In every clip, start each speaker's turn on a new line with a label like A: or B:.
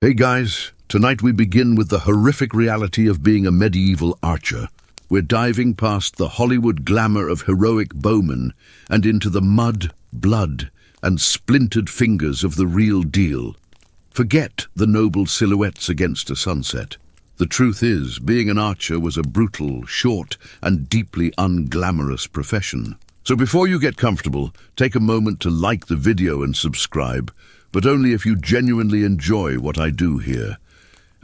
A: Hey guys, tonight we begin with the horrific reality of being a medieval archer. We're diving past the Hollywood glamour of heroic bowmen and into the mud, blood, and splintered fingers of the real deal. Forget the noble silhouettes against a sunset. The truth is, being an archer was a brutal, short, and deeply unglamorous profession. So before you get comfortable, take a moment to like the video and subscribe, but only if you genuinely enjoy what I do here.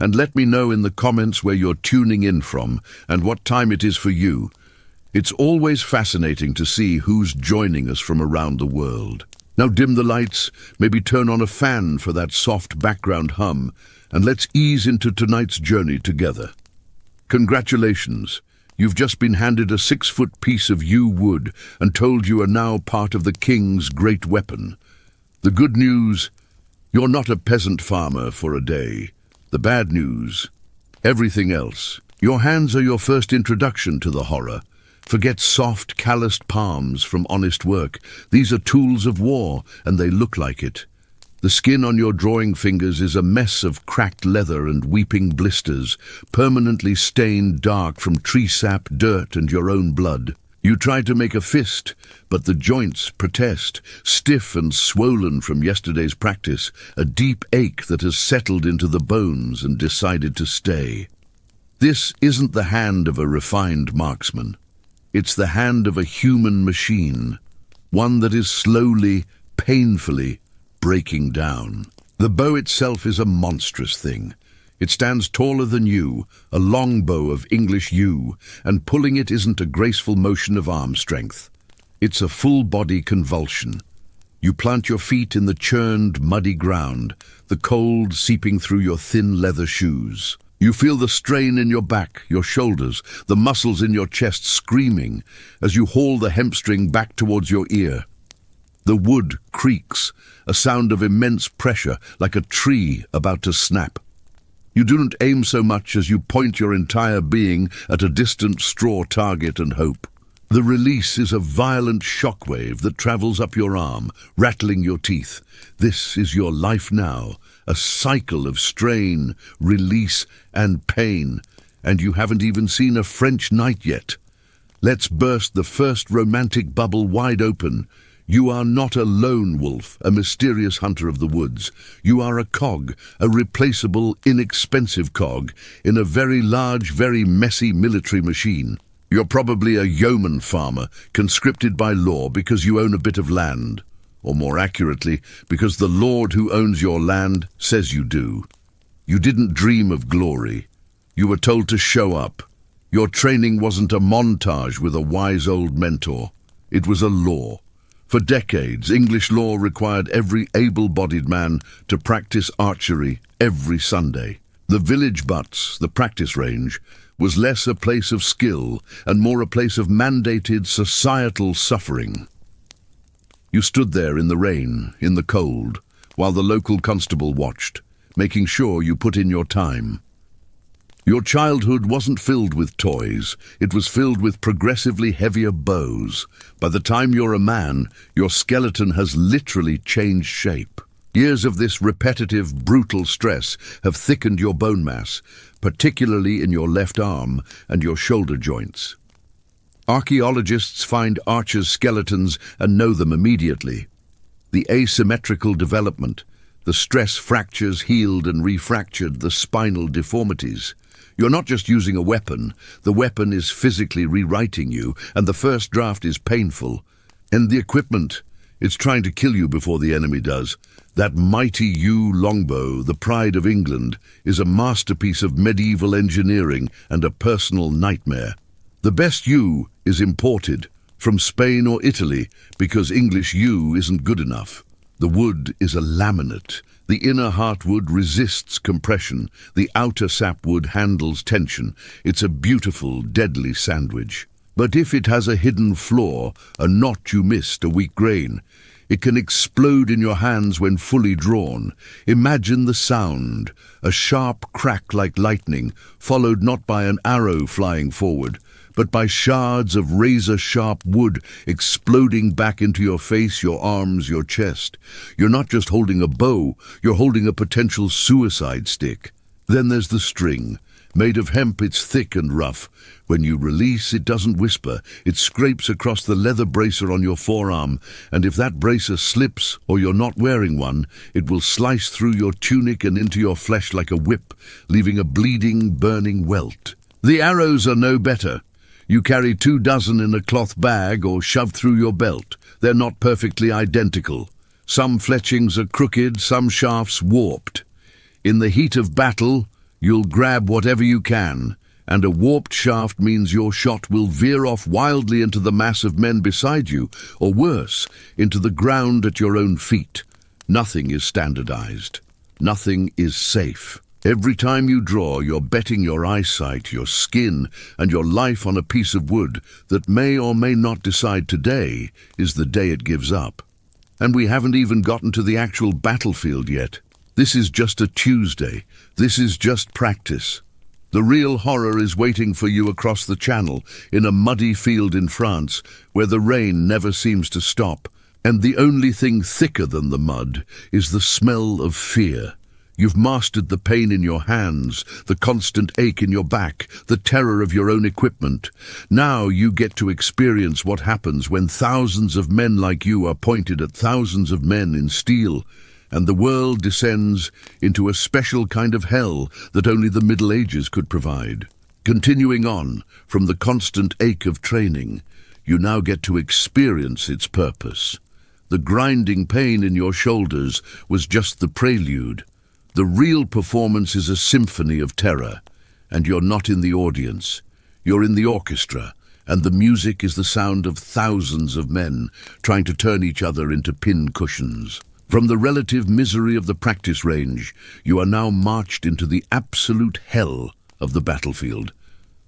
A: And let me know in the comments where you're tuning in from and what time it is for you. It's always fascinating to see who's joining us from around the world. Now dim the lights, maybe turn on a fan for that soft background hum, and let's ease into tonight's journey together. Congratulations! You've just been handed a 6-foot piece of yew wood and told you are now part of the king's great weapon. The good news: you're not a peasant farmer for a day. The bad news: everything else. Your hands are your first introduction to the horror. Forget soft, calloused palms from honest work. These are tools of war, and they look like it. The skin on your drawing fingers is a mess of cracked leather and weeping blisters, permanently stained dark from tree sap, dirt, and your own blood. You try to make a fist, but the joints protest, stiff and swollen from yesterday's practice, a deep ache that has settled into the bones and decided to stay. This isn't the hand of a refined marksman. It's the hand of a human machine, one that is slowly, painfully breaking down. The bow itself is a monstrous thing. It stands taller than you, a long bow of English yew, and pulling it isn't a graceful motion of arm strength. It's a full-body convulsion. You plant your feet in the churned, muddy ground, the cold seeping through your thin leather shoes. You feel the strain in your back, your shoulders, the muscles in your chest screaming as you haul the hempstring back towards your ear. The wood creaks, a sound of immense pressure, like a tree about to snap. You don't aim so much as you point your entire being at a distant straw target and hope. The release is a violent shockwave that travels up your arm, rattling your teeth. This is your life now, a cycle of strain, release, and pain, and you haven't even seen a French night yet. Let's burst the first romantic bubble wide open. You are not a lone wolf, a mysterious hunter of the woods. You are a cog, a replaceable, inexpensive cog, in a very large, very messy military machine. You're probably a yeoman farmer, conscripted by law because you own a bit of land. Or more accurately, because the lord who owns your land says you do. You didn't dream of glory. You were told to show up. Your training wasn't a montage with a wise old mentor. It was a law. For decades, English law required every able-bodied man to practice archery every Sunday. The village butts, the practice range, was less a place of skill and more a place of mandated societal suffering. You stood there in the rain, in the cold, while the local constable watched, making sure you put in your time. Your childhood wasn't filled with toys, it was filled with progressively heavier bows. By the time you're a man, your skeleton has literally changed shape. Years of this repetitive, brutal stress have thickened your bone mass, particularly in your left arm and your shoulder joints. Archaeologists find archers' skeletons and know them immediately. The asymmetrical development, the stress fractures healed and refractured the spinal deformities. You're not just using a weapon, the weapon is physically rewriting you, and the first draft is painful. And the equipment, it's trying to kill you before the enemy does. That mighty yew longbow, the pride of England, is a masterpiece of medieval engineering and a personal nightmare. The best yew is imported from Spain or Italy because English yew isn't good enough. The wood is a laminate. The inner heartwood resists compression. The outer sapwood handles tension. It's a beautiful, deadly sandwich. But if it has a hidden flaw, a knot you missed, a weak grain, it can explode in your hands when fully drawn. Imagine the sound, a sharp crack like lightning, followed not by an arrow flying forward, but by shards of razor-sharp wood exploding back into your face, your arms, your chest. You're not just holding a bow, you're holding a potential suicide stick. Then there's the string. Made of hemp, it's thick and rough. When you release, it doesn't whisper. It scrapes across the leather bracer on your forearm, and if that bracer slips, or you're not wearing one, it will slice through your tunic and into your flesh like a whip, leaving a bleeding, burning welt. The arrows are no better. You carry 24 in a cloth bag or shoved through your belt. They're not perfectly identical. Some fletchings are crooked, some shafts warped. In the heat of battle, you'll grab whatever you can, and a warped shaft means your shot will veer off wildly into the mass of men beside you, or worse, into the ground at your own feet. Nothing is standardized. Nothing is safe. Every time you draw, you're betting your eyesight, your skin, and your life on a piece of wood that may or may not decide today is the day it gives up. And we haven't even gotten to the actual battlefield yet. This is just a Tuesday. This is just practice. The real horror is waiting for you across the channel, in a muddy field in France, where the rain never seems to stop, and the only thing thicker than the mud is the smell of fear. You've mastered the pain in your hands, the constant ache in your back, the terror of your own equipment. Now you get to experience what happens when thousands of men like you are pointed at thousands of men in steel, and the world descends into a special kind of hell that only the Middle Ages could provide. Continuing on, from the constant ache of training, you now get to experience its purpose. The grinding pain in your shoulders was just the prelude. The real performance is a symphony of terror, and you're not in the audience. You're in the orchestra, and the music is the sound of thousands of men trying to turn each other into pin cushions. From the relative misery of the practice range, you are now marched into the absolute hell of the battlefield.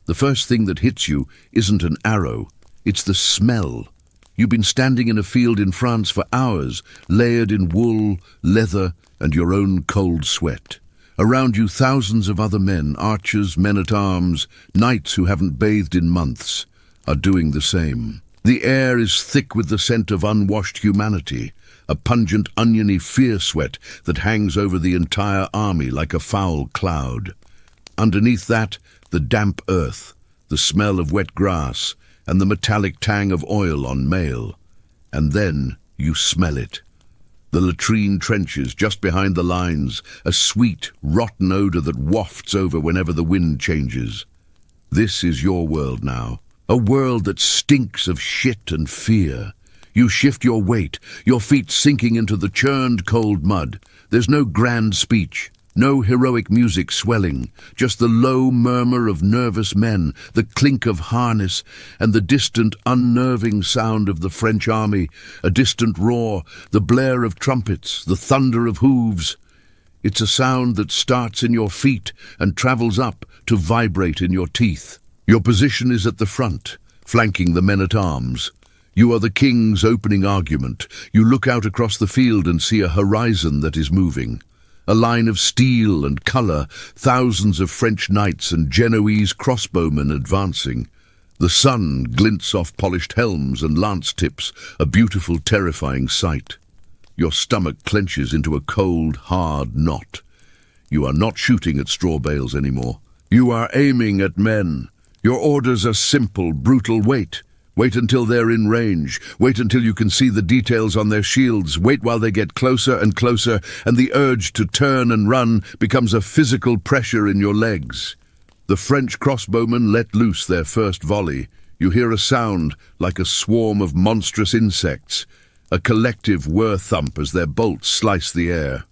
A: The first thing that hits you isn't an arrow, it's the smell. You've been standing in a field in France for hours, layered in wool, leather, and your own cold sweat. Around you thousands of other men, archers, men-at-arms, knights who haven't bathed in months, are doing the same. The air is thick with the scent of unwashed humanity, a pungent, oniony fear sweat that hangs over the entire army like a foul cloud. Underneath that, the damp earth, the smell of wet grass, and the metallic tang of oil on mail. And then you smell it. The latrine trenches just behind the lines, a sweet, rotten odor that wafts over whenever the wind changes. This is your world now, a world that stinks of shit and fear. You shift your weight, your feet sinking into the churned cold mud. There's no grand speech, no heroic music swelling, just the low murmur of nervous men, the clink of harness, and the distant, unnerving sound of the French army, a distant roar, the blare of trumpets, the thunder of hooves. It's a sound that starts in your feet and travels up to vibrate in your teeth. Your position is at the front, flanking the men-at-arms. You are the king's opening argument. You look out across the field and see a horizon that is moving. A line of steel and colour, thousands of French knights and Genoese crossbowmen advancing. The sun glints off polished helms and lance tips, a beautiful, terrifying sight. Your stomach clenches into a cold, hard knot. You are not shooting at straw bales anymore. You are aiming at men. Your orders are simple, brutal. Wait. Wait until they're in range. Wait until you can see the details on their shields. Wait while they get closer and closer, and the urge to turn and run becomes a physical pressure in your legs. The French crossbowmen let loose their first volley. You hear a sound like a swarm of monstrous insects, a collective whir-thump as their bolts slice the air.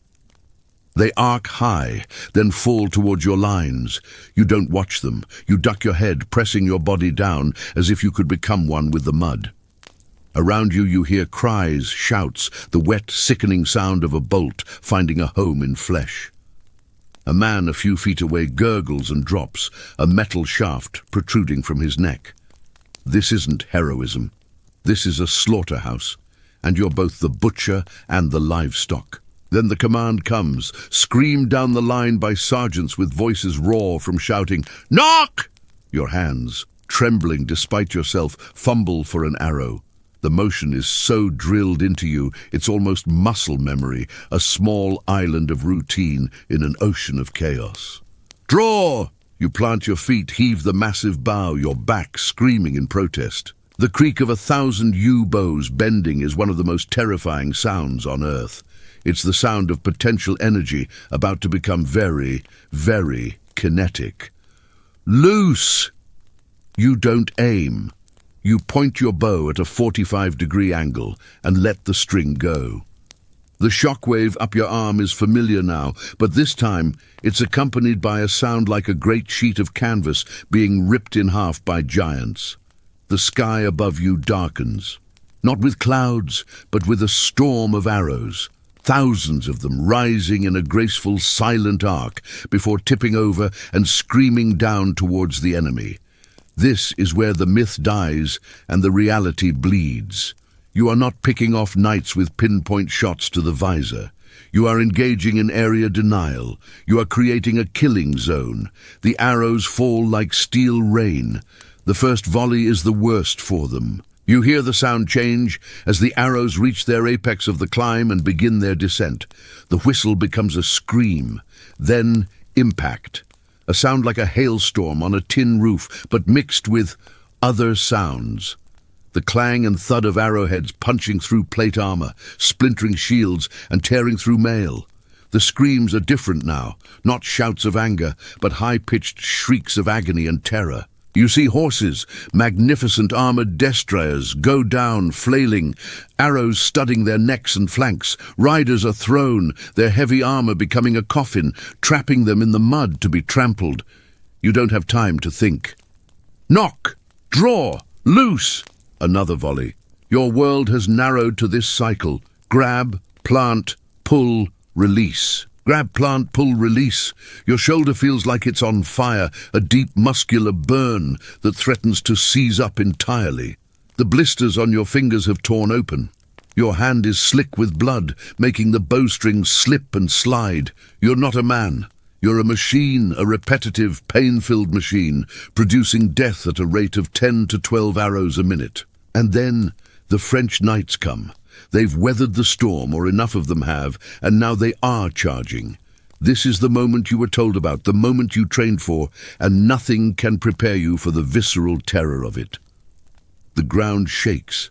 A: They arc high, then fall towards your lines. You don't watch them. You duck your head, pressing your body down as if you could become one with the mud. Around you, you hear cries, shouts, the wet, sickening sound of a bolt finding a home in flesh. A man a few feet away gurgles and drops, a metal shaft protruding from his neck. This isn't heroism. This is a slaughterhouse, and you're both the butcher and the livestock. Then the command comes, screamed down the line by sergeants with voices raw from shouting, "Knock!" Your hands, trembling despite yourself, fumble for an arrow. The motion is so drilled into you, it's almost muscle memory, a small island of routine in an ocean of chaos. Draw! You plant your feet, heave the massive bow, your back screaming in protest. The creak of 1,000 yew bows bending is one of the most terrifying sounds on Earth. It's the sound of potential energy about to become very, very kinetic. Loose! You don't aim. You point your bow at a 45-degree angle and let the string go. The shockwave up your arm is familiar now, but this time it's accompanied by a sound like a great sheet of canvas being ripped in half by giants. The sky above you darkens, not with clouds, but with a storm of arrows, thousands of them rising in a graceful, silent arc before tipping over and screaming down towards the enemy. This is where the myth dies and the reality bleeds. You are not picking off knights with pinpoint shots to the visor. You are engaging in area denial. You are creating a killing zone. The arrows fall like steel rain. The first volley is the worst for them. You hear the sound change as the arrows reach their apex of the climb and begin their descent. The whistle becomes a scream, then impact. A sound like a hailstorm on a tin roof, but mixed with other sounds. The clang and thud of arrowheads punching through plate armor, splintering shields, and tearing through mail. The screams are different now, not shouts of anger, but high-pitched shrieks of agony and terror. You see horses, magnificent armored destriers, go down, flailing, arrows studding their necks and flanks. Riders are thrown, their heavy armor becoming a coffin, trapping them in the mud to be trampled. You don't have time to think. Knock! Draw! Loose! Another volley. Your world has narrowed to this cycle. Grab, plant, pull, release. Grab, plant, pull, release. Your shoulder feels like it's on fire, a deep muscular burn that threatens to seize up entirely. The blisters on your fingers have torn open. Your hand is slick with blood, making the bowstring slip and slide. You're not a man. You're a machine, a repetitive, pain-filled machine, producing death at a rate of 10 to 12 arrows a minute. And then the French knights come. They've weathered the storm, or enough of them have, and now they are charging. This is the moment you were told about, the moment you trained for, and nothing can prepare you for the visceral terror of it. The ground shakes.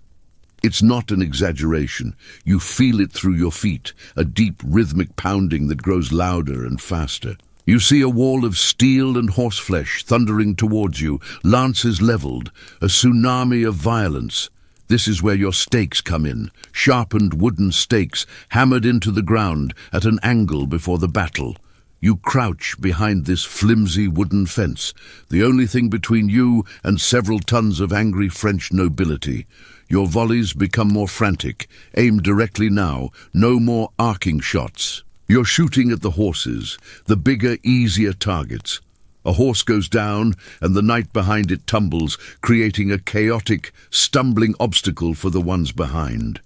A: It's not an exaggeration. You feel it through your feet, a deep rhythmic pounding that grows louder and faster. You see a wall of steel and horseflesh thundering towards you, lances leveled, a tsunami of violence. This is where your stakes come in, sharpened wooden stakes hammered into the ground at an angle before the battle. You crouch behind this flimsy wooden fence, the only thing between you and several tons of angry French nobility. Your volleys become more frantic, aimed directly now, no more arcing shots. You're shooting at the horses, the bigger, easier targets. A horse goes down, and the knight behind it tumbles, creating a chaotic, stumbling obstacle for the ones behind.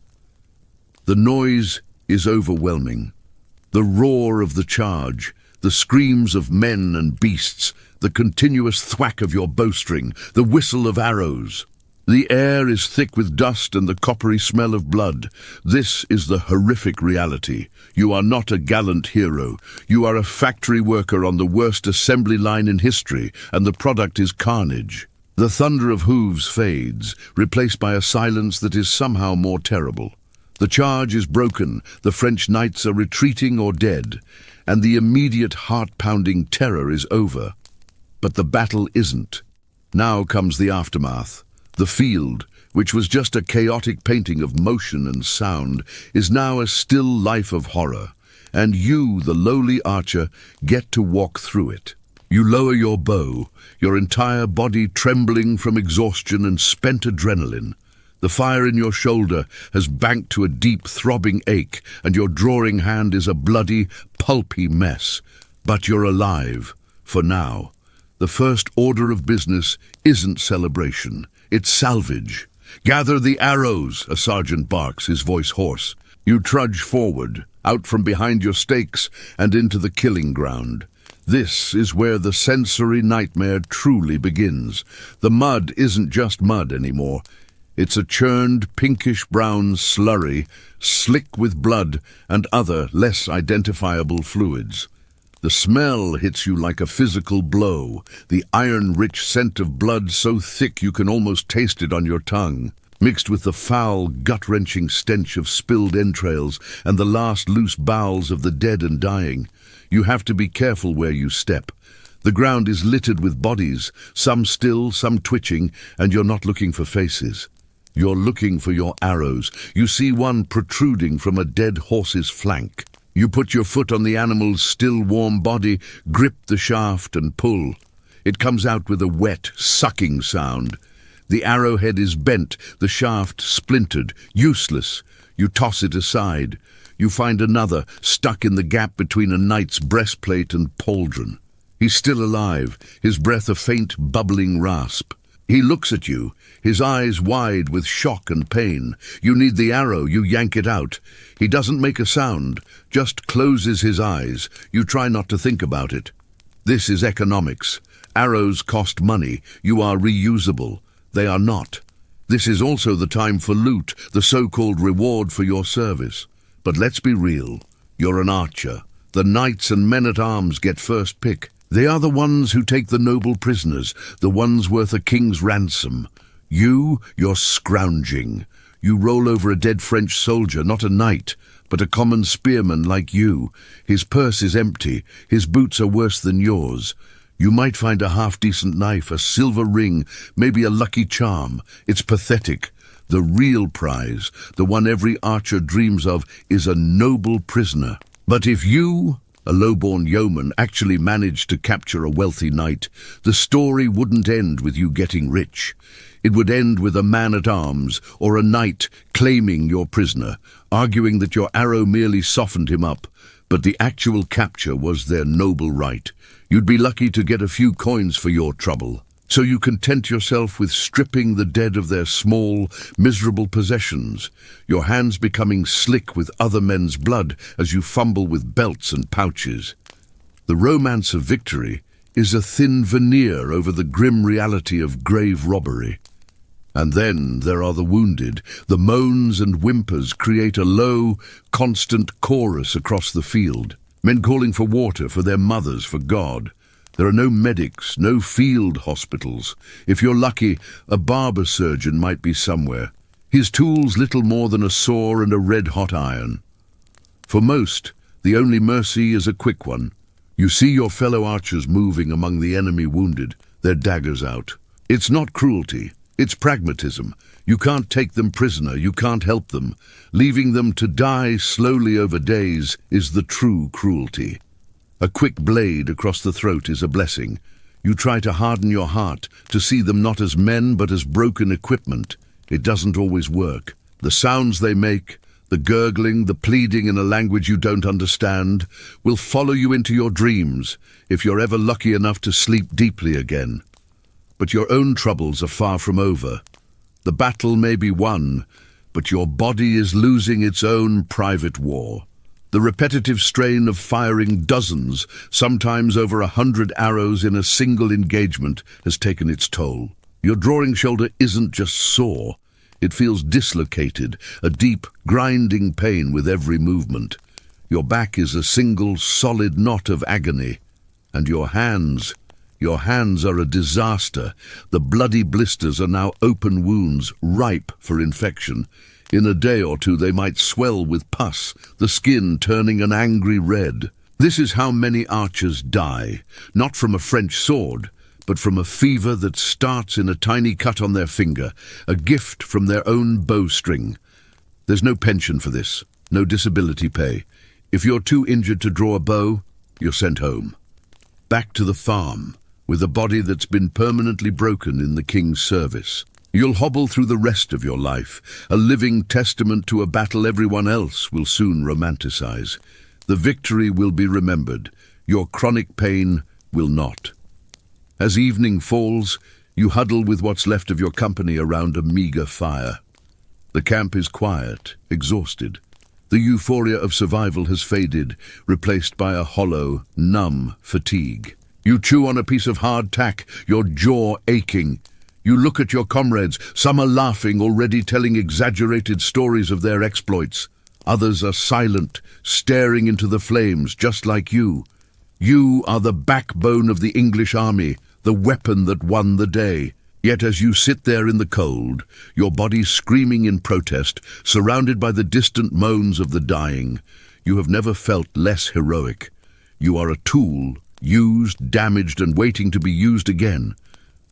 A: The noise is overwhelming. The roar of the charge, the screams of men and beasts, the continuous thwack of your bowstring, the whistle of arrows. The air is thick with dust and the coppery smell of blood. This is the horrific reality. You are not a gallant hero. You are a factory worker on the worst assembly line in history, and the product is carnage. The thunder of hooves fades, replaced by a silence that is somehow more terrible. The charge is broken, the French knights are retreating or dead, and the immediate heart-pounding terror is over. But the battle isn't. Now comes the aftermath. The field, which was just a chaotic painting of motion and sound, is now a still life of horror, and you, the lowly archer, get to walk through it. You lower your bow, your entire body trembling from exhaustion and spent adrenaline. The fire in your shoulder has banked to a deep, throbbing ache, and your drawing hand is a bloody, pulpy mess. But you're alive, for now. The first order of business isn't celebration. It's salvage. Gather the arrows, a sergeant barks, his voice hoarse. You trudge forward, out from behind your stakes and into the killing ground. This is where the sensory nightmare truly begins. The mud isn't just mud anymore. It's a churned pinkish-brown slurry, slick with blood and other less identifiable fluids. The smell hits you like a physical blow, the iron-rich scent of blood so thick you can almost taste it on your tongue, mixed with the foul, gut-wrenching stench of spilled entrails and the last loose bowels of the dead and dying. You have to be careful where you step. The ground is littered with bodies, some still, some twitching, and you're not looking for faces. You're looking for your arrows. You see one protruding from a dead horse's flank. You put your foot on the animal's still warm body, grip the shaft and pull. It comes out with a wet, sucking sound. The arrowhead is bent, the shaft splintered, useless. You toss it aside. You find another, stuck in the gap between a knight's breastplate and pauldron. He's still alive, his breath a faint, bubbling rasp. He looks at you, his eyes wide with shock and pain. You need the arrow, you yank it out. He doesn't make a sound, just closes his eyes. You try not to think about it. This is economics. Arrows cost money. You are reusable. They are not. This is also the time for loot, the so-called reward for your service. But let's be real. You're an archer. The knights and men-at-arms get first pick. They are the ones who take the noble prisoners, the ones worth a king's ransom. You're scrounging. You roll over a dead French soldier, not a knight, but a common spearman like you. His purse is empty. His boots are worse than yours. You might find a half-decent knife, a silver ring, maybe a lucky charm. It's pathetic. The real prize, the one every archer dreams of, is a noble prisoner. But if you, a low-born yeoman, actually managed to capture a wealthy knight, the story wouldn't end with you getting rich. It would end with a man-at-arms or a knight claiming your prisoner, arguing that your arrow merely softened him up, but the actual capture was their noble right. You'd be lucky to get a few coins for your trouble. So you content yourself with stripping the dead of their small, miserable possessions, your hands becoming slick with other men's blood as you fumble with belts and pouches. The romance of victory is a thin veneer over the grim reality of grave robbery. And then there are the wounded. The moans and whimpers create a low, constant chorus across the field. Men calling for water, for their mothers, for God. There are no medics, no field hospitals. If you're lucky, a barber surgeon might be somewhere. His tools little more than a saw and a red-hot iron. For most, the only mercy is a quick one. You see your fellow archers moving among the enemy wounded, their daggers out. It's not cruelty, it's pragmatism. You can't take them prisoner, you can't help them. Leaving them to die slowly over days is the true cruelty. A quick blade across the throat is a blessing. You try to harden your heart, to see them not as men but as broken equipment. It doesn't always work. The sounds they make, the gurgling, the pleading in a language you don't understand, will follow you into your dreams if you're ever lucky enough to sleep deeply again. But your own troubles are far from over. The battle may be won, but your body is losing its own private war. The repetitive strain of firing dozens, sometimes over 100 arrows in a single engagement, has taken its toll. Your drawing shoulder isn't just sore. It feels dislocated, a deep, grinding pain with every movement. Your back is a single, solid knot of agony. And your hands are a disaster. The bloody blisters are now open wounds, ripe for infection. In a day or two they might swell with pus, the skin turning an angry red. This is how many archers die, not from a French sword, but from a fever that starts in a tiny cut on their finger, a gift from their own bowstring. There's no pension for this, no disability pay. If you're too injured to draw a bow, you're sent home. Back to the farm, with a body that's been permanently broken in the king's service. You'll hobble through the rest of your life, a living testament to a battle everyone else will soon romanticize. The victory will be remembered. Your chronic pain will not. As evening falls, you huddle with what's left of your company around a meager fire. The camp is quiet, exhausted. The euphoria of survival has faded, replaced by a hollow, numb fatigue. You chew on a piece of hard tack, your jaw aching. You look at your comrades. Some are laughing, already telling exaggerated stories of their exploits. Others are silent, staring into the flames, just like you. You are the backbone of the English army, the weapon that won the day. Yet as you sit there in the cold, your body screaming in protest, surrounded by the distant moans of the dying, you have never felt less heroic. You are a tool, used, damaged, and waiting to be used again.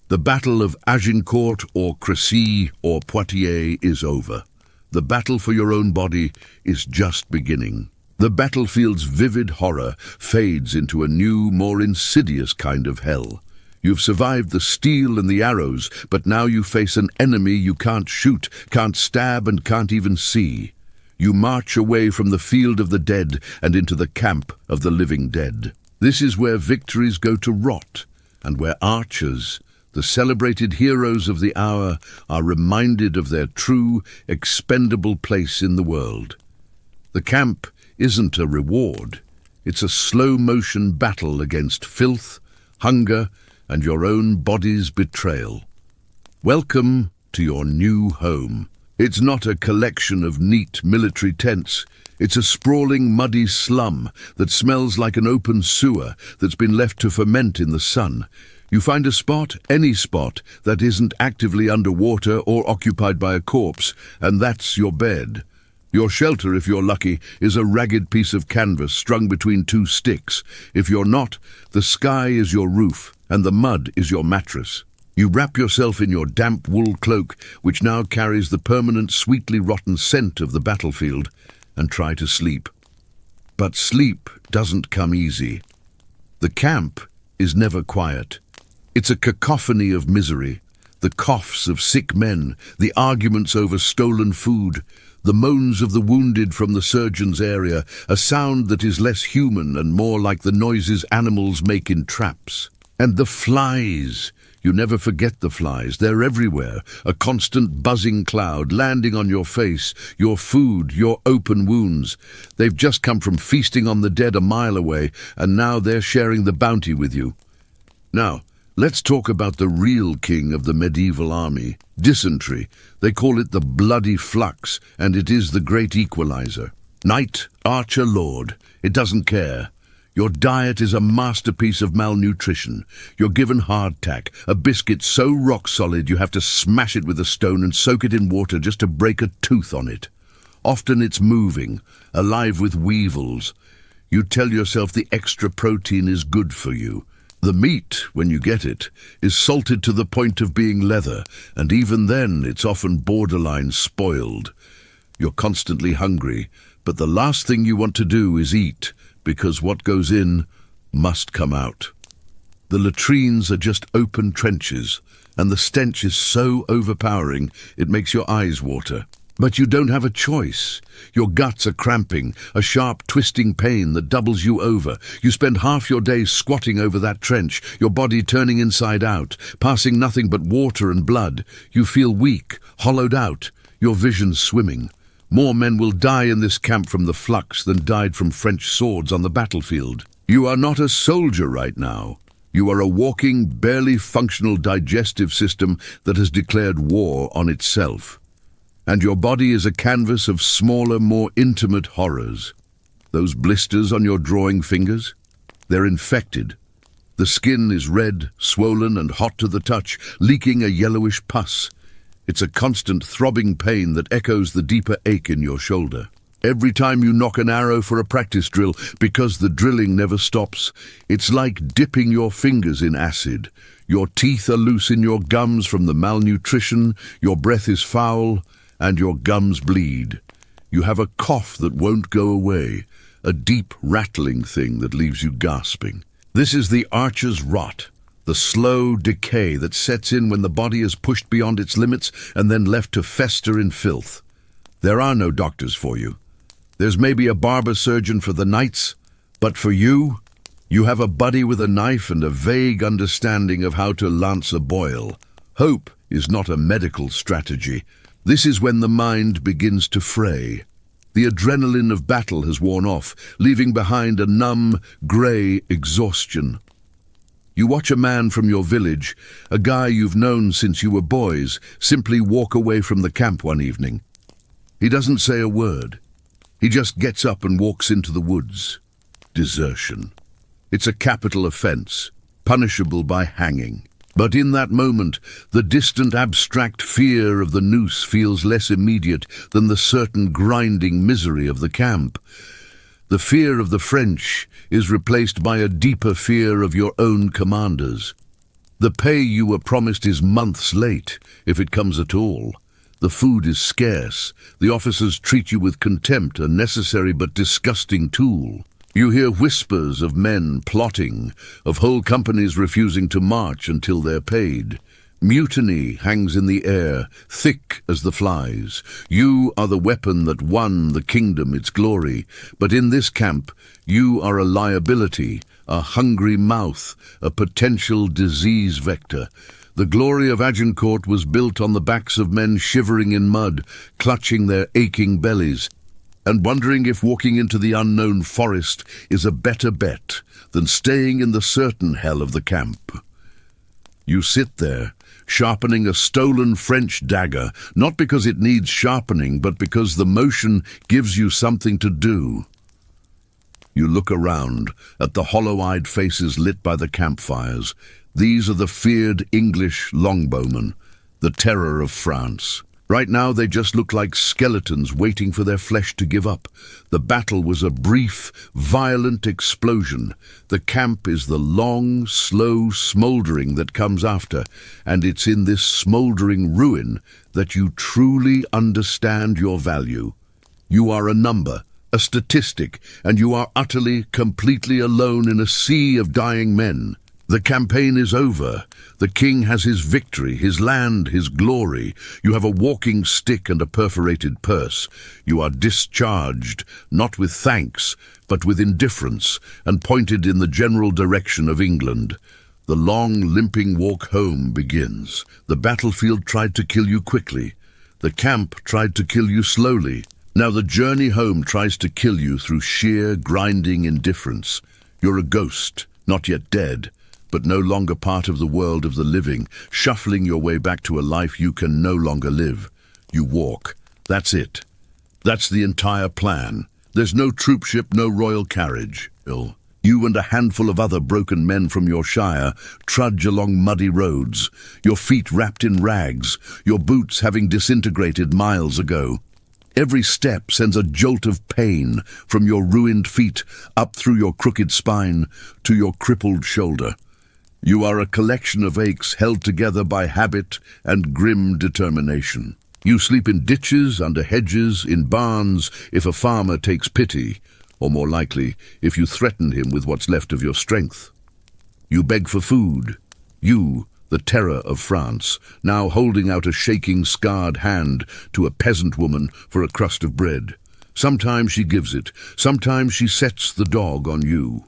A: The Battle of Agincourt or Crécy or Poitiers is over. The battle for your own body is just beginning. The battlefield's vivid horror fades into a new, more insidious kind of hell. You've survived the steel and the arrows, but now you face an enemy you can't shoot, can't stab, and can't even see. You march away from the field of the dead and into the camp of the living dead. This is where victories go to rot, and where archers, the celebrated heroes of the hour, are reminded of their true, expendable place in the world. The camp isn't a reward. It's a slow-motion battle against filth, hunger, and your own body's betrayal. Welcome to your new home. It's not a collection of neat military tents. It's a sprawling, muddy slum that smells like an open sewer that's been left to ferment in the sun. You find a spot, any spot, that isn't actively underwater or occupied by a corpse, and that's your bed. Your shelter, if you're lucky, is a ragged piece of canvas strung between two sticks. If you're not, the sky is your roof, and the mud is your mattress. You wrap yourself in your damp wool cloak, which now carries the permanent sweetly rotten scent of the battlefield, and try to sleep. But sleep doesn't come easy. The camp is never quiet. It's a cacophony of misery, the coughs of sick men, the arguments over stolen food, the moans of the wounded from the surgeon's area, a sound that is less human and more like the noises animals make in traps. And the flies. You never forget the flies. They're everywhere, a constant buzzing cloud landing on your face, your food, your open wounds. They've just come from feasting on the dead a mile away, and now they're sharing the bounty with you. Now, let's talk about the real king of the medieval army, dysentery. They call it the bloody flux, and it is the great equalizer. Knight, archer, lord, it doesn't care. Your diet is a masterpiece of malnutrition. You're given hardtack, a biscuit so rock-solid you have to smash it with a stone and soak it in water just to break a tooth on it. Often it's moving, alive with weevils. You tell yourself the extra protein is good for you. The meat, when you get it, is salted to the point of being leather, and even then it's often borderline spoiled. You're constantly hungry, but the last thing you want to do is eat, because what goes in must come out. The latrines are just open trenches, and the stench is so overpowering it makes your eyes water. But you don't have a choice. Your guts are cramping, a sharp, twisting pain that doubles you over. You spend half your day squatting over that trench, your body turning inside out, passing nothing but water and blood. You feel weak, hollowed out, your vision swimming. More men will die in this camp from the flux than died from French swords on the battlefield. You are not a soldier right now. You are a walking, barely functional digestive system that has declared war on itself. And your body is a canvas of smaller, more intimate horrors. Those blisters on your drawing fingers? They're infected. The skin is red, swollen and hot to the touch, leaking a yellowish pus. It's a constant throbbing pain that echoes the deeper ache in your shoulder. Every time you knock an arrow for a practice drill, because the drilling never stops, it's like dipping your fingers in acid. Your teeth are loose in your gums from the malnutrition, your breath is foul, and your gums bleed. You have a cough that won't go away, a deep rattling thing that leaves you gasping. This is the archer's rot, the slow decay that sets in when the body is pushed beyond its limits and then left to fester in filth. There are no doctors for you. There's maybe a barber surgeon for the knights, but for you, you have a buddy with a knife and a vague understanding of how to lance a boil. Hope is not a medical strategy. This is when the mind begins to fray. The adrenaline of battle has worn off, leaving behind a numb, grey exhaustion. You watch a man from your village, a guy you've known since you were boys, simply walk away from the camp one evening. He doesn't say a word. He just gets up and walks into the woods. Desertion. It's a capital offence, punishable by hanging. But in that moment, the distant abstract fear of the noose feels less immediate than the certain grinding misery of the camp. The fear of the French is replaced by a deeper fear of your own commanders. The pay you were promised is months late, if it comes at all. The food is scarce. The officers treat you with contempt, a necessary but disgusting tool. You hear whispers of men plotting, of whole companies refusing to march until they're paid. Mutiny hangs in the air, thick as the flies. You are the weapon that won the kingdom its glory, but in this camp you are a liability, a hungry mouth, a potential disease vector. The glory of Agincourt was built on the backs of men shivering in mud, clutching their aching bellies, and wondering if walking into the unknown forest is a better bet than staying in the certain hell of the camp. You sit there, sharpening a stolen French dagger, not because it needs sharpening, but because the motion gives you something to do. You look around at the hollow-eyed faces lit by the campfires. These are the feared English longbowmen, the terror of France. Right now they just look like skeletons waiting for their flesh to give up. The battle was a brief, violent explosion. The camp is the long, slow smouldering that comes after, and it's in this smouldering ruin that you truly understand your value. You are a number, a statistic, and you are utterly, completely alone in a sea of dying men. The campaign is over. The king has his victory, his land, his glory. You have a walking stick and a perforated purse. You are discharged, not with thanks, but with indifference, and pointed in the general direction of England. The long, limping walk home begins. The battlefield tried to kill you quickly. The camp tried to kill you slowly. Now the journey home tries to kill you through sheer, grinding indifference. You're a ghost, not yet dead, but no longer part of the world of the living, shuffling your way back to a life you can no longer live. You walk. That's it. That's the entire plan. There's no troopship, no royal carriage. You and a handful of other broken men from your shire trudge along muddy roads, your feet wrapped in rags, your boots having disintegrated miles ago. Every step sends a jolt of pain from your ruined feet up through your crooked spine to your crippled shoulder. You are a collection of aches held together by habit and grim determination. You sleep in ditches, under hedges, in barns, if a farmer takes pity, or more likely, if you threaten him with what's left of your strength. You beg for food. You, the terror of France, now holding out a shaking, scarred hand to a peasant woman for a crust of bread. Sometimes she gives it. Sometimes she sets the dog on you.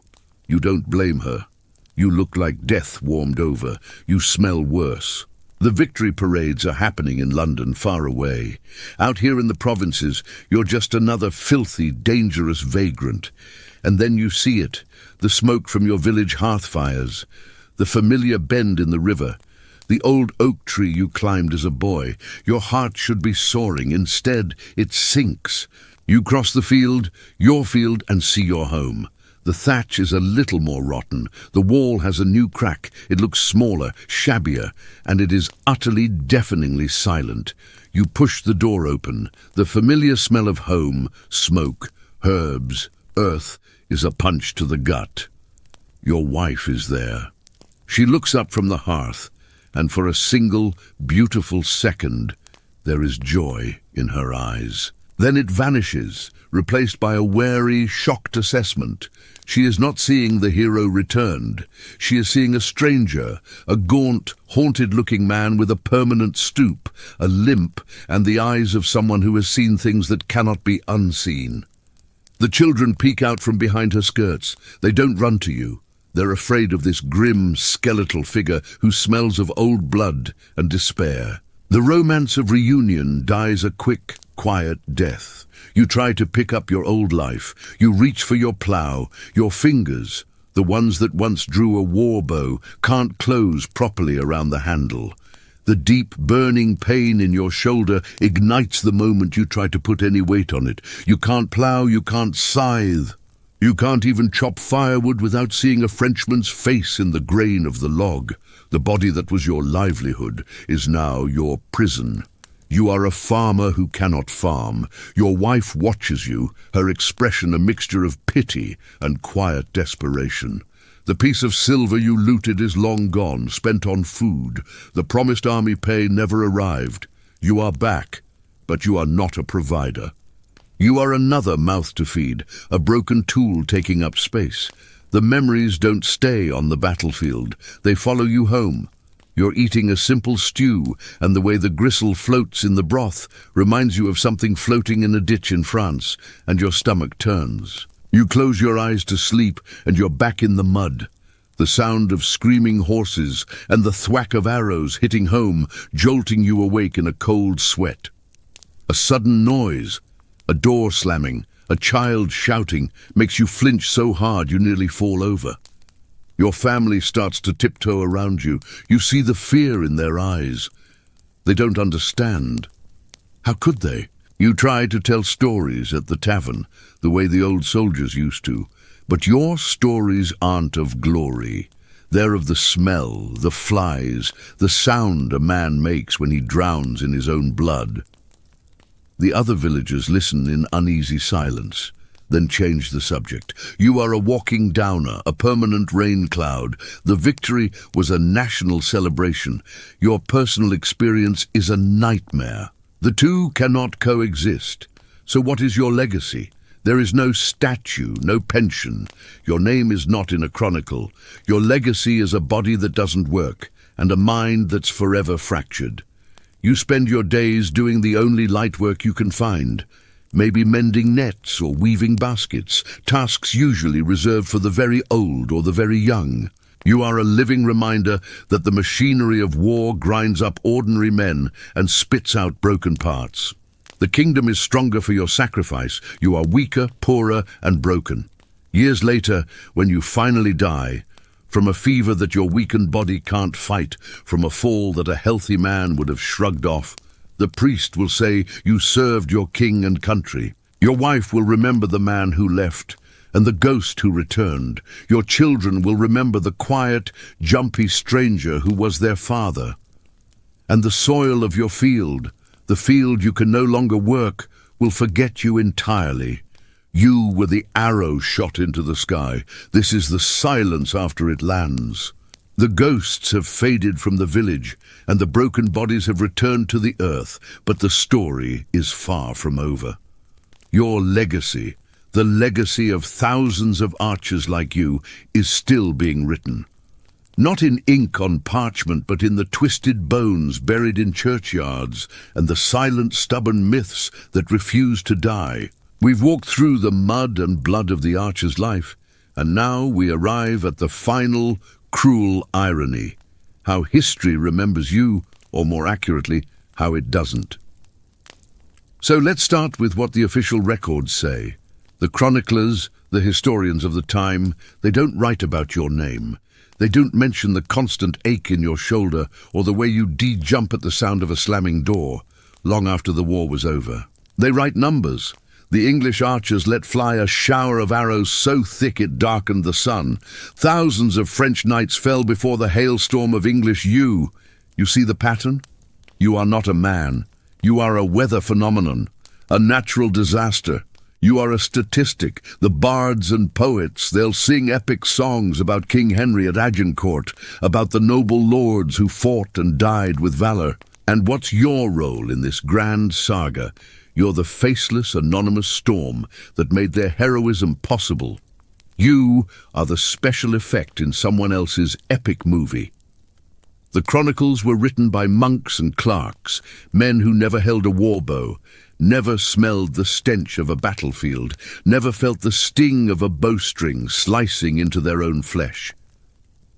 A: You don't blame her. You look like death warmed over. You smell worse. The victory parades are happening in London, far away. Out here in the provinces, you're just another filthy, dangerous vagrant. And then you see it, the smoke from your village hearth fires, the familiar bend in the river, the old oak tree you climbed as a boy. Your heart should be soaring. Instead, it sinks. You cross the field, your field, and see your home. The thatch is a little more rotten. The wall has a new crack. It looks smaller, shabbier, and it is utterly, deafeningly silent. You push the door open. The familiar smell of home, smoke, herbs, earth is a punch to the gut. Your wife is there. She looks up from the hearth, and for a single, beautiful second, there is joy in her eyes. Then it vanishes, replaced by a wary, shocked assessment. She is not seeing the hero returned. She is seeing a stranger, a gaunt, haunted-looking man with a permanent stoop, a limp, and the eyes of someone who has seen things that cannot be unseen. The children peek out from behind her skirts. They don't run to you. They're afraid of this grim, skeletal figure who smells of old blood and despair. The romance of reunion dies a quick, quiet death. You try to pick up your old life. You reach for your plough. Your fingers, the ones that once drew a war bow, can't close properly around the handle. The deep, burning pain in your shoulder ignites the moment you try to put any weight on it. You can't plough, you can't scythe. You can't even chop firewood without seeing a Frenchman's face in the grain of the log. The body that was your livelihood is now your prison. You are a farmer who cannot farm. Your wife watches you, her expression a mixture of pity and quiet desperation. The piece of silver you looted is long gone, spent on food. The promised army pay never arrived. You are back, but you are not a provider. You are another mouth to feed, a broken tool taking up space. The memories don't stay on the battlefield. They follow you home. You're eating a simple stew, and the way the gristle floats in the broth reminds you of something floating in a ditch in France, and your stomach turns. You close your eyes to sleep, and you're back in the mud. The sound of screaming horses and the thwack of arrows hitting home, jolting you awake in a cold sweat. A sudden noise, a door slamming, a child shouting, makes you flinch so hard you nearly fall over. Your family starts to tiptoe around you. You see the fear in their eyes. They don't understand. How could they? You try to tell stories at the tavern, the way the old soldiers used to, but your stories aren't of glory. They're of the smell, the flies, the sound a man makes when he drowns in his own blood. The other villagers listen in uneasy silence, then change the subject. You are a walking downer, a permanent rain cloud. The victory was a national celebration. Your personal experience is a nightmare. The two cannot coexist. So what is your legacy? There is no statue, no pension. Your name is not in a chronicle. Your legacy is a body that doesn't work, and a mind that's forever fractured. You spend your days doing the only light work you can find, maybe mending nets or weaving baskets, tasks usually reserved for the very old or the very young. You are a living reminder that the machinery of war grinds up ordinary men and spits out broken parts. The kingdom is stronger for your sacrifice. You are weaker, poorer, and broken. Years later, when you finally die, from a fever that your weakened body can't fight, from a fall that a healthy man would have shrugged off, the priest will say you served your king and country. Your wife will remember the man who left, and the ghost who returned. Your children will remember the quiet, jumpy stranger who was their father. And the soil of your field, the field you can no longer work, will forget you entirely. You were the arrow shot into the sky. This is the silence after it lands. The ghosts have faded from the village, and the broken bodies have returned to the earth, but the story is far from over. Your legacy, the legacy of thousands of archers like you, is still being written. Not in ink on parchment, but in the twisted bones buried in churchyards and the silent, stubborn myths that refuse to die. We've walked through the mud and blood of the archer's life, and now we arrive at the final, cruel irony. How history remembers you, or more accurately, how it doesn't. So let's start with what the official records say. The chroniclers, the historians of the time, they don't write about your name. They don't mention the constant ache in your shoulder or the way you de-jump at the sound of a slamming door, long after the war was over. They write numbers. The English archers let fly a shower of arrows so thick it darkened the sun. Thousands of French knights fell before the hailstorm of English yew. You see the pattern? You are not a man. You are a weather phenomenon, a natural disaster. You are a statistic. The bards and poets, they'll sing epic songs about King Henry at Agincourt, about the noble lords who fought and died with valor. And what's your role in this grand saga? You're the faceless, anonymous storm that made their heroism possible. You are the special effect in someone else's epic movie. The chronicles were written by monks and clerks, men who never held a war bow, never smelled the stench of a battlefield, never felt the sting of a bowstring slicing into their own flesh.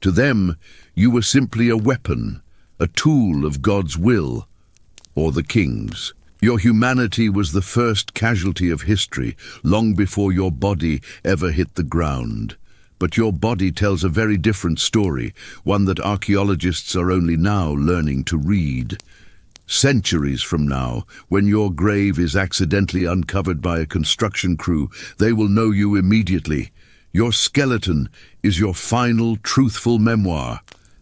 A: To them, you were simply a weapon, a tool of God's will, or the king's. Your humanity was the first casualty of history, long before your body ever hit the ground. But your body tells a very different story, one that archaeologists are only now learning to read. Centuries from now, when your grave is accidentally uncovered by a construction crew, they will know you immediately. Your skeleton is your final, truthful memoir,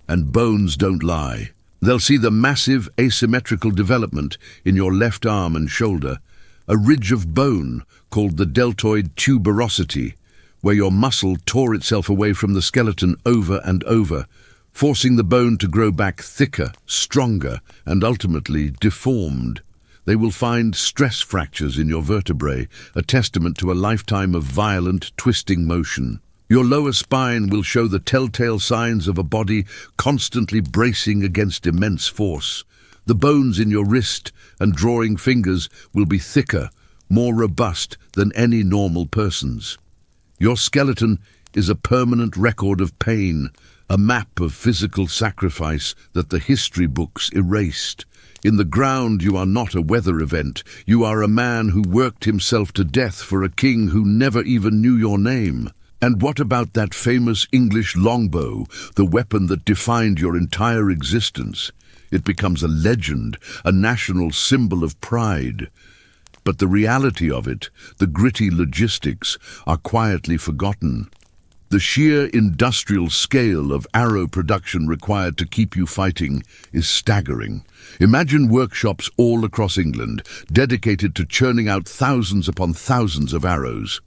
A: and bones don't lie. They'll see the massive asymmetrical development in your left arm and shoulder, a ridge of bone called the deltoid tuberosity, where your muscle tore itself away from the skeleton over and over, forcing the bone to grow back thicker, stronger, and ultimately deformed. They will find stress fractures in your vertebrae, a testament to a lifetime of violent, twisting motion. Your lower spine will show the telltale signs of a body constantly bracing against immense force. The bones in your wrist and drawing fingers will be thicker, more robust than any normal person's. Your skeleton is a permanent record of pain, a map of physical sacrifice that the history books erased. In the ground, you are not a weather event. You are a man who worked himself to death for a king who never even knew your name. And what about that famous English longbow, the weapon that defined your entire existence? It becomes a legend, a national symbol of pride. But the reality of it, the gritty logistics, are quietly forgotten. The sheer industrial scale of arrow production required to keep you fighting is staggering. Imagine workshops all across England, dedicated to churning out thousands upon thousands of arrows.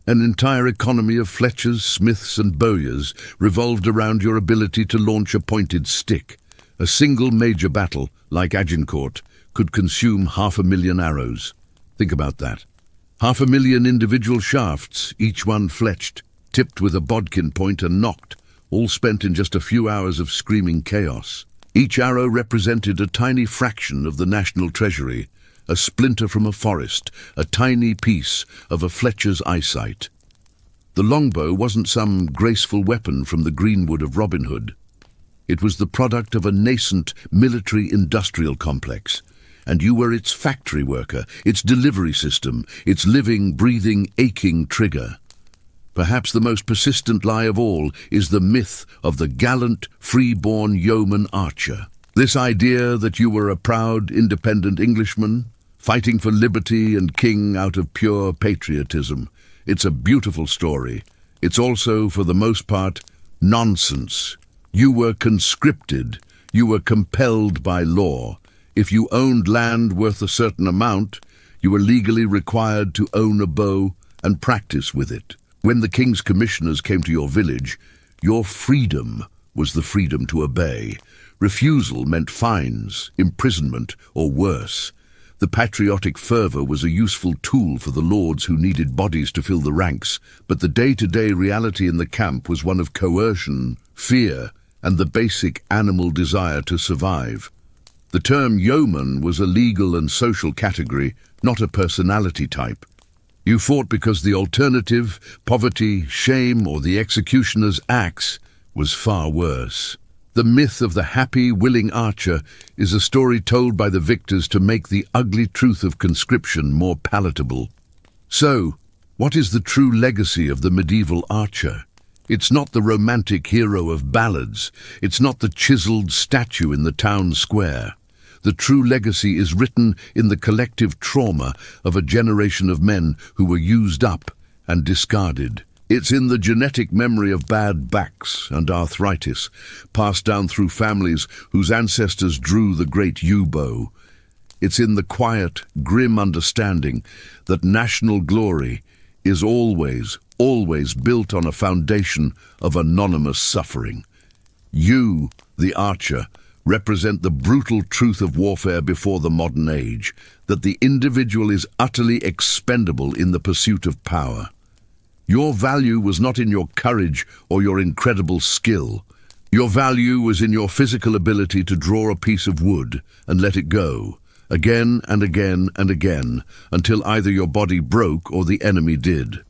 A: An entire economy of fletchers, smiths and bowyers revolved around your ability to launch a pointed stick. A single major battle, like Agincourt, could consume 500,000 arrows. Think about that. 500,000 individual shafts, each one fletched, tipped with a bodkin point and nocked, all spent in just a few hours of screaming chaos. Each arrow represented a tiny fraction of the national treasury, a splinter from a forest, a tiny piece of a fletcher's eyesight. The longbow wasn't some graceful weapon from the greenwood of Robin Hood. It was the product of a nascent military-industrial complex, and you were its factory worker, its delivery system, its living, breathing, aching trigger. Perhaps the most persistent lie of all is the myth of the gallant, free-born yeoman archer. This idea that you were a proud, independent Englishman, fighting for liberty and king out of pure patriotism. It's a beautiful story. It's also, for the most part, nonsense. You were conscripted. You were compelled by law. If you owned land worth a certain amount, you were legally required to own a bow and practice with it. When the king's commissioners came to your village, your freedom was the freedom to obey. Refusal meant fines, imprisonment, or worse. The patriotic fervor was a useful tool for the lords who needed bodies to fill the ranks, but the day-to-day reality in the camp was one of coercion, fear, and the basic animal desire to survive. The term yeoman was a legal and social category, not a personality type. You fought because the alternative, poverty, shame, or the executioner's axe, was far worse. The myth of the happy, willing archer is a story told by the victors to make the ugly truth of conscription more palatable. So, what is the true legacy of the medieval archer? It's not the romantic hero of ballads. It's not the chiseled statue in the town square. The true legacy is written in the collective trauma of a generation of men who were used up and discarded. It's in the genetic memory of bad backs and arthritis, passed down through families whose ancestors drew the great yew-bow. It's in the quiet, grim understanding that national glory is always built on a foundation of anonymous suffering. You, the archer, represent the brutal truth of warfare before the modern age, that the individual is utterly expendable in the pursuit of power. Your value was not in your courage or your incredible skill. Your value was in your physical ability to draw a piece of wood and let it go, again and again and again, until either your body broke or the enemy did.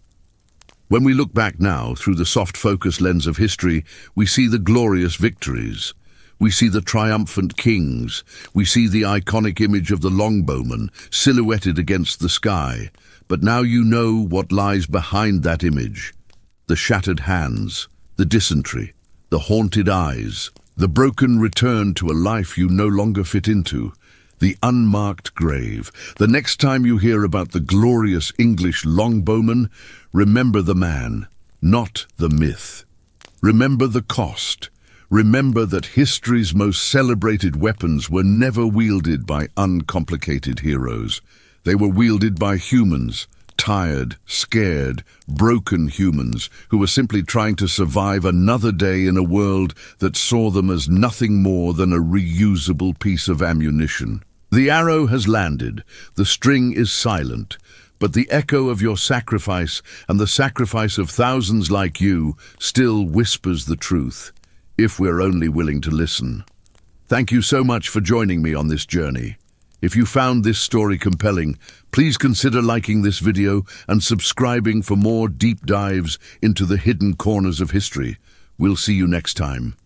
A: When we look back now, through the soft focus lens of history, we see the glorious victories. We see the triumphant kings. We see the iconic image of the longbowman silhouetted against the sky. But now you know what lies behind that image. The shattered hands, the dysentery, the haunted eyes, the broken return to a life you no longer fit into, the unmarked grave. The next time you hear about the glorious English longbowman, remember the man, not the myth. Remember the cost. Remember that history's most celebrated weapons were never wielded by uncomplicated heroes. They were wielded by humans, tired, scared, broken humans who were simply trying to survive another day in a world that saw them as nothing more than a reusable piece of ammunition. The arrow has landed, the string is silent, but the echo of your sacrifice and the sacrifice of thousands like you still whispers the truth, if we're only willing to listen. Thank you so much for joining me on this journey. If you found this story compelling, please consider liking this video and subscribing for more deep dives into the hidden corners of history. We'll see you next time.